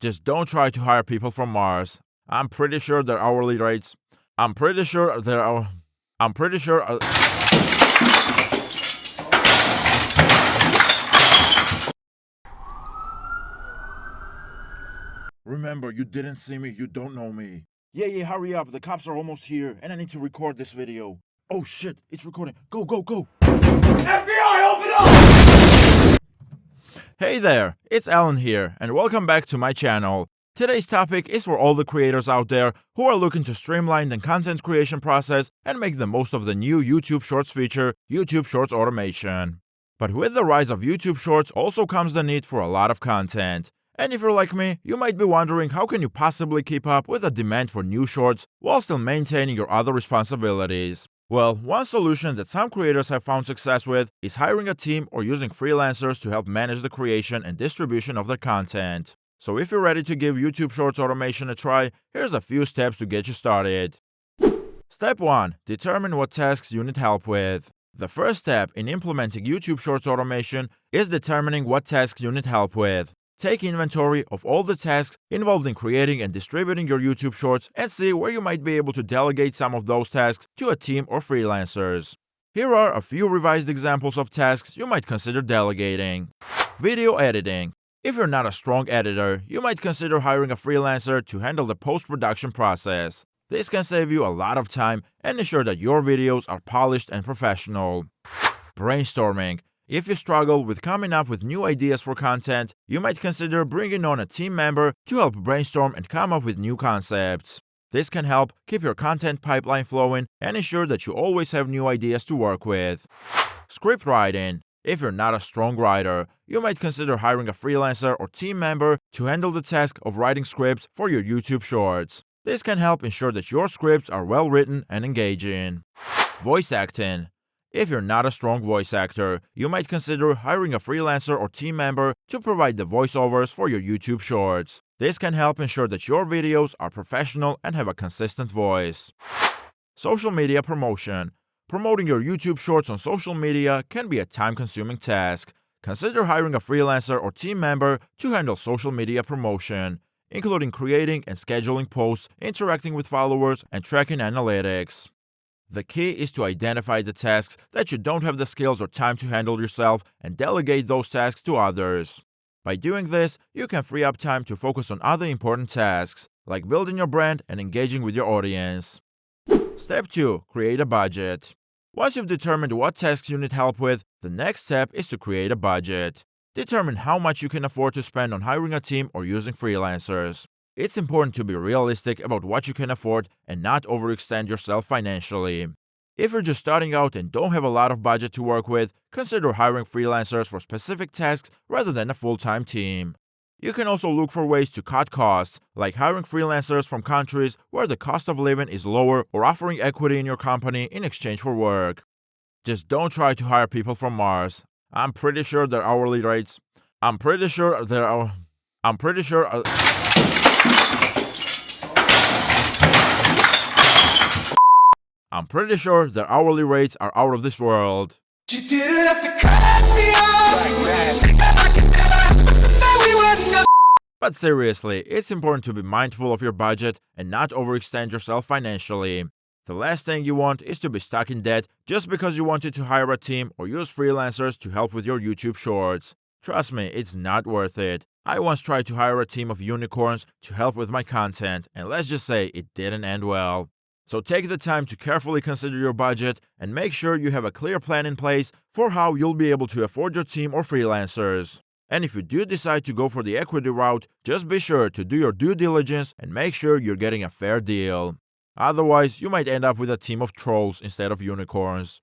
Just don't try to hire people from Mars. I'm pretty sure their hourly rates. I'm pretty sure there are. I'm pretty sure. Remember, you didn't see me, you don't know me. Yeah, hurry up, the cops are almost here, and I need to record this video. Oh shit, it's recording. Go, go, go! FBI, open up! Hey there, it's Alan here, and welcome back to my channel. Today's topic is for all the creators out there who are looking to streamline the content creation process and make the most of the new YouTube Shorts feature, YouTube Shorts Automation. But with the rise of YouTube Shorts also comes the need for a lot of content. And if you're like me, you might be wondering how can you possibly keep up with the demand for new shorts while still maintaining your other responsibilities. Well, one solution that some creators have found success with is hiring a team or using freelancers to help manage the creation and distribution of their content. So if you're ready to give YouTube Shorts automation a try, here's a few steps to get you started. Step 1. Determine what tasks you need help with. The first step in implementing YouTube Shorts automation is determining what tasks you need help with. Take inventory of all the tasks involved in creating and distributing your YouTube Shorts and see where you might be able to delegate some of those tasks to a team or freelancers. Here are a few revised examples of tasks you might consider delegating. Video editing. If you're not a strong editor, you might consider hiring a freelancer to handle the post-production process. This can save you a lot of time and ensure that your videos are polished and professional. Brainstorming. If you struggle with coming up with new ideas for content, you might consider bringing on a team member to help brainstorm and come up with new concepts. This can help keep your content pipeline flowing and ensure that you always have new ideas to work with. Script writing. If you're not a strong writer, you might consider hiring a freelancer or team member to handle the task of writing scripts for your YouTube Shorts. This can help ensure that your scripts are well written and engaging. Voice acting. If you're not a strong voice actor, you might consider hiring a freelancer or team member to provide the voiceovers for your YouTube Shorts. This can help ensure that your videos are professional and have a consistent voice. Social media promotion. Promoting your YouTube Shorts on social media can be a time-consuming task. Consider hiring a freelancer or team member to handle social media promotion, including creating and scheduling posts, interacting with followers, and tracking analytics. The key is to identify the tasks that you don't have the skills or time to handle yourself and delegate those tasks to others. By doing this, you can free up time to focus on other important tasks, like building your brand and engaging with your audience. Step 2. Create a budget. Once you've determined what tasks you need help with, the next step is to create a budget. Determine how much you can afford to spend on hiring a team or using freelancers. It's important to be realistic about what you can afford and not overextend yourself financially. If you're just starting out and don't have a lot of budget to work with, consider hiring freelancers for specific tasks rather than a full-time team. You can also look for ways to cut costs, like hiring freelancers from countries where the cost of living is lower or offering equity in your company in exchange for work. Just don't try to hire people from Mars. I'm pretty sure their hourly rates. I'm pretty sure their hourly rates are out of this world. You didn't have to cut me off. But seriously, it's important to be mindful of your budget and not overextend yourself financially. The last thing you want is to be stuck in debt just because you wanted to hire a team or use freelancers to help with your YouTube Shorts. Trust me, it's not worth it. I once tried to hire a team of unicorns to help with my content, and let's just say it didn't end well. So take the time to carefully consider your budget and make sure you have a clear plan in place for how you'll be able to afford your team or freelancers. And if you do decide to go for the equity route, just be sure to do your due diligence and make sure you're getting a fair deal. Otherwise, you might end up with a team of trolls instead of unicorns.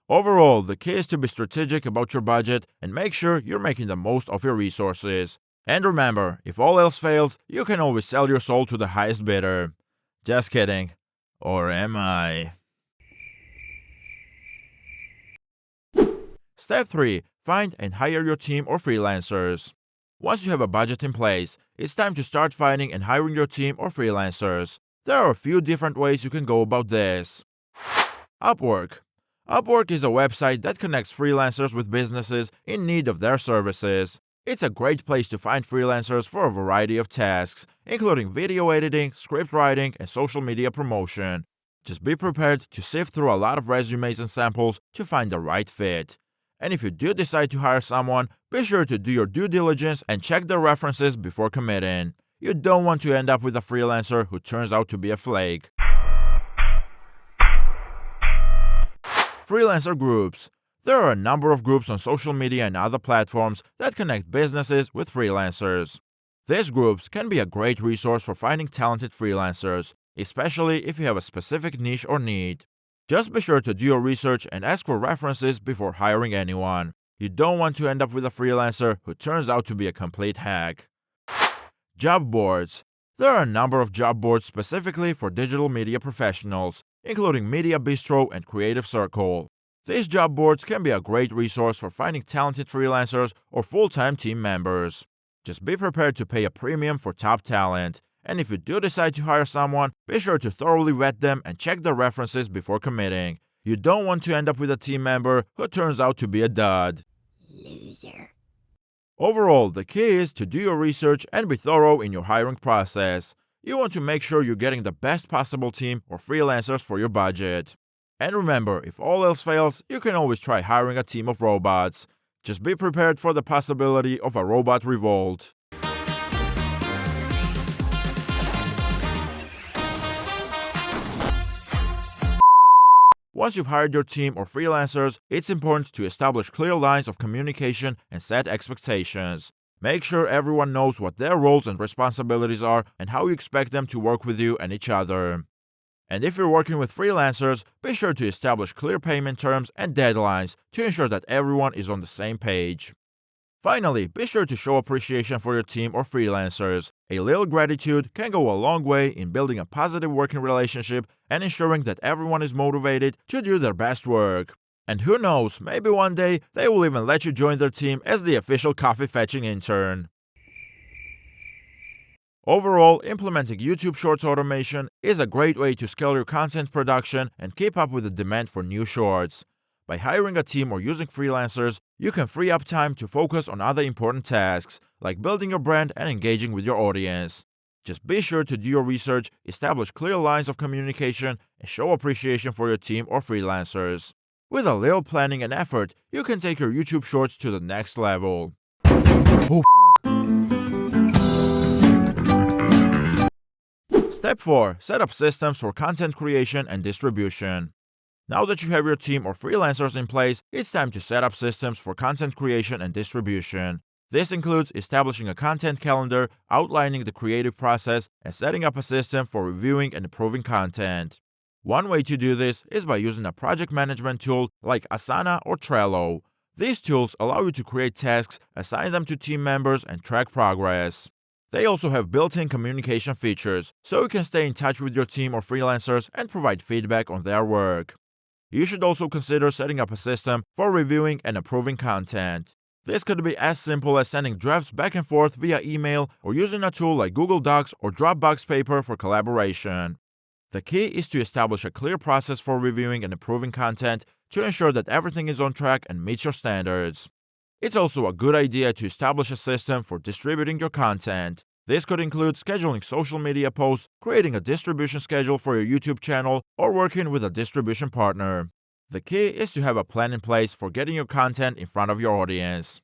Overall, the key is to be strategic about your budget and make sure you're making the most of your resources. And remember, if all else fails, you can always sell your soul to the highest bidder. Just kidding. Or am I? Step 3. Find and hire your team or freelancers. Once you have a budget in place, it's time to start finding and hiring your team or freelancers. There are a few different ways you can go about this. Upwork. Upwork is a website that connects freelancers with businesses in need of their services. It's a great place to find freelancers for a variety of tasks, including video editing, script writing, and social media promotion. Just be prepared to sift through a lot of resumes and samples to find the right fit. And if you do decide to hire someone, be sure to do your due diligence and check their references before committing. You don't want to end up with a freelancer who turns out to be a flake. Freelancer groups. There are a number of groups on social media and other platforms that connect businesses with freelancers. These groups can be a great resource for finding talented freelancers, especially if you have a specific niche or need. Just be sure to do your research and ask for references before hiring anyone. You don't want to end up with a freelancer who turns out to be a complete hack. Job boards. There are a number of job boards specifically for digital media professionals, including Media Bistro and Creative Circle. These job boards can be a great resource for finding talented freelancers or full-time team members. Just be prepared to pay a premium for top talent, and if you do decide to hire someone, be sure to thoroughly vet them and check their references before committing. You don't want to end up with a team member who turns out to be a dud. Loser. Overall, the key is to do your research and be thorough in your hiring process. You want to make sure you're getting the best possible team or freelancers for your budget. And remember, if all else fails, you can always try hiring a team of robots. Just be prepared for the possibility of a robot revolt. Once you've hired your team or freelancers, it's important to establish clear lines of communication and set expectations. Make sure everyone knows what their roles and responsibilities are and how you expect them to work with you and each other. And if you're working with freelancers, be sure to establish clear payment terms and deadlines to ensure that everyone is on the same page. Finally, be sure to show appreciation for your team or freelancers. A little gratitude can go a long way in building a positive working relationship and ensuring that everyone is motivated to do their best work. And who knows, maybe one day they will even let you join their team as the official coffee fetching intern. Overall, implementing YouTube Shorts automation is a great way to scale your content production and keep up with the demand for new shorts. By hiring a team or using freelancers, you can free up time to focus on other important tasks, like building your brand and engaging with your audience. Just be sure to do your research, establish clear lines of communication, and show appreciation for your team or freelancers. With a little planning and effort, you can take your YouTube Shorts to the next level. Step 4. Set up systems for content creation and distribution. Now that you have your team or freelancers in place, it's time to set up systems for content creation and distribution. This includes establishing a content calendar, outlining the creative process, and setting up a system for reviewing and approving content. One way to do this is by using a project management tool like Asana or Trello. These tools allow you to create tasks, assign them to team members, and track progress. They also have built-in communication features, so you can stay in touch with your team or freelancers and provide feedback on their work. You should also consider setting up a system for reviewing and approving content. This could be as simple as sending drafts back and forth via email or using a tool like Google Docs or Dropbox Paper for collaboration. The key is to establish a clear process for reviewing and approving content to ensure that everything is on track and meets your standards. It's also a good idea to establish a system for distributing your content. This could include scheduling social media posts, creating a distribution schedule for your YouTube channel, or working with a distribution partner. The key is to have a plan in place for getting your content in front of your audience.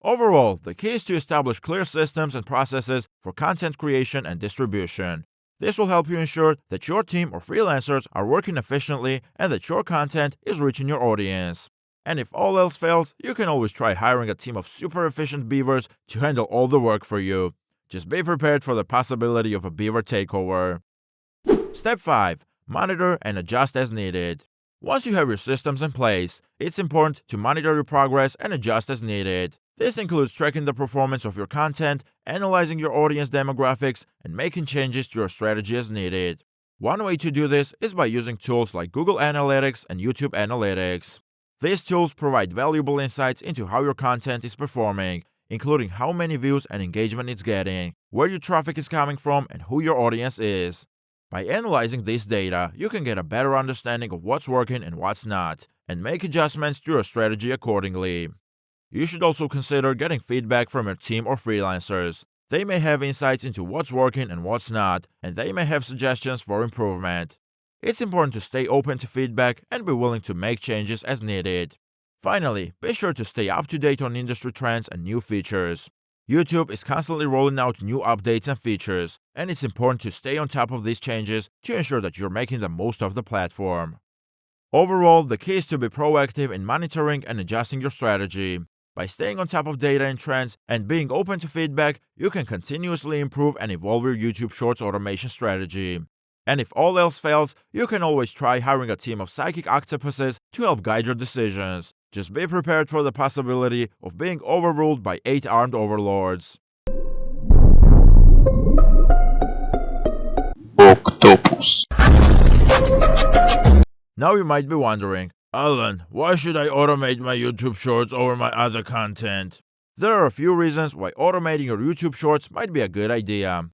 Overall, the key is to establish clear systems and processes for content creation and distribution. This will help you ensure that your team or freelancers are working efficiently and that your content is reaching your audience. And if all else fails, you can always try hiring a team of super efficient beavers to handle all the work for you. Just be prepared for the possibility of a beaver takeover. Step 5. Monitor and adjust as needed. Once you have your systems in place, it's important to monitor your progress and adjust as needed. This includes tracking the performance of your content, analyzing your audience demographics, and making changes to your strategy as needed. One way to do this is by using tools like Google Analytics and YouTube Analytics. These tools provide valuable insights into how your content is performing, including how many views and engagement it's getting, where your traffic is coming from, and who your audience is. By analyzing this data, you can get a better understanding of what's working and what's not, and make adjustments to your strategy accordingly. You should also consider getting feedback from your team or freelancers. They may have insights into what's working and what's not, and they may have suggestions for improvement. It's important to stay open to feedback and be willing to make changes as needed. Finally, be sure to stay up to date on industry trends and new features. YouTube is constantly rolling out new updates and features, and it's important to stay on top of these changes to ensure that you're making the most of the platform. Overall, the key is to be proactive in monitoring and adjusting your strategy. By staying on top of data and trends and being open to feedback, you can continuously improve and evolve your YouTube Shorts automation strategy. And if all else fails, you can always try hiring a team of psychic octopuses to help guide your decisions. Just be prepared for the possibility of being overruled by 8 armed overlords. Octopus. Now you might be wondering, Alan, why should I automate my YouTube Shorts over my other content? There are a few reasons why automating your YouTube Shorts might be a good idea.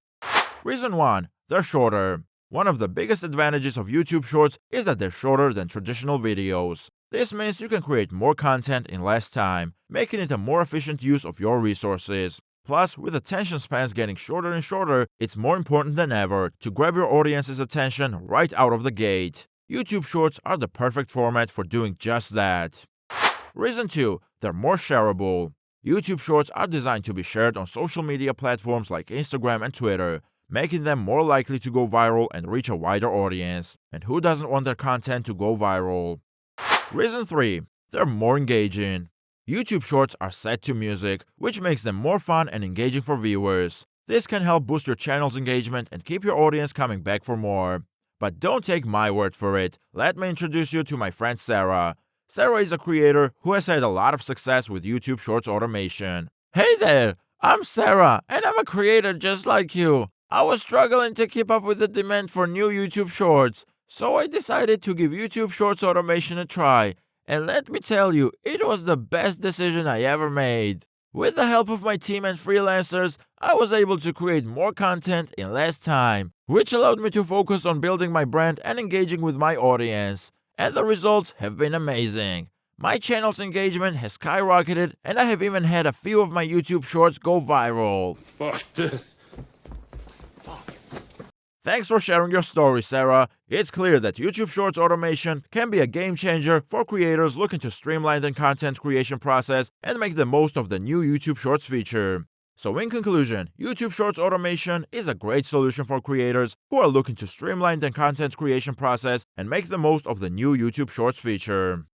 Reason 1. They're shorter. One of the biggest advantages of YouTube Shorts is that they're shorter than traditional videos. This means you can create more content in less time, making it a more efficient use of your resources. Plus, with attention spans getting shorter and shorter, it's more important than ever to grab your audience's attention right out of the gate. YouTube Shorts are the perfect format for doing just that. Reason 2. They're more shareable. YouTube Shorts are designed to be shared on social media platforms like Instagram and Twitter, making them more likely to go viral and reach a wider audience. And who doesn't want their content to go viral? Reason 3. They're more engaging. YouTube Shorts are set to music, which makes them more fun and engaging for viewers. This can help boost your channel's engagement and keep your audience coming back for more. But don't take my word for it. Let me introduce you to my friend Sarah. Sarah is a creator who has had a lot of success with YouTube Shorts automation. Hey there, I'm Sarah, and I'm a creator just like you. I was struggling to keep up with the demand for new YouTube Shorts, so I decided to give YouTube Shorts automation a try. And let me tell you, it was the best decision I ever made. With the help of my team and freelancers, I was able to create more content in less time, which allowed me to focus on building my brand and engaging with my audience. And the results have been amazing. My channel's engagement has skyrocketed, and I have even had a few of my YouTube Shorts go viral. Fuck this. Thanks for sharing your story, Sarah. It's clear that YouTube Shorts automation can be a game changer for creators looking to streamline their content creation process and make the most of the new YouTube Shorts feature. So in conclusion, YouTube Shorts automation is a great solution for creators who are looking to streamline their content creation process and make the most of the new YouTube Shorts feature.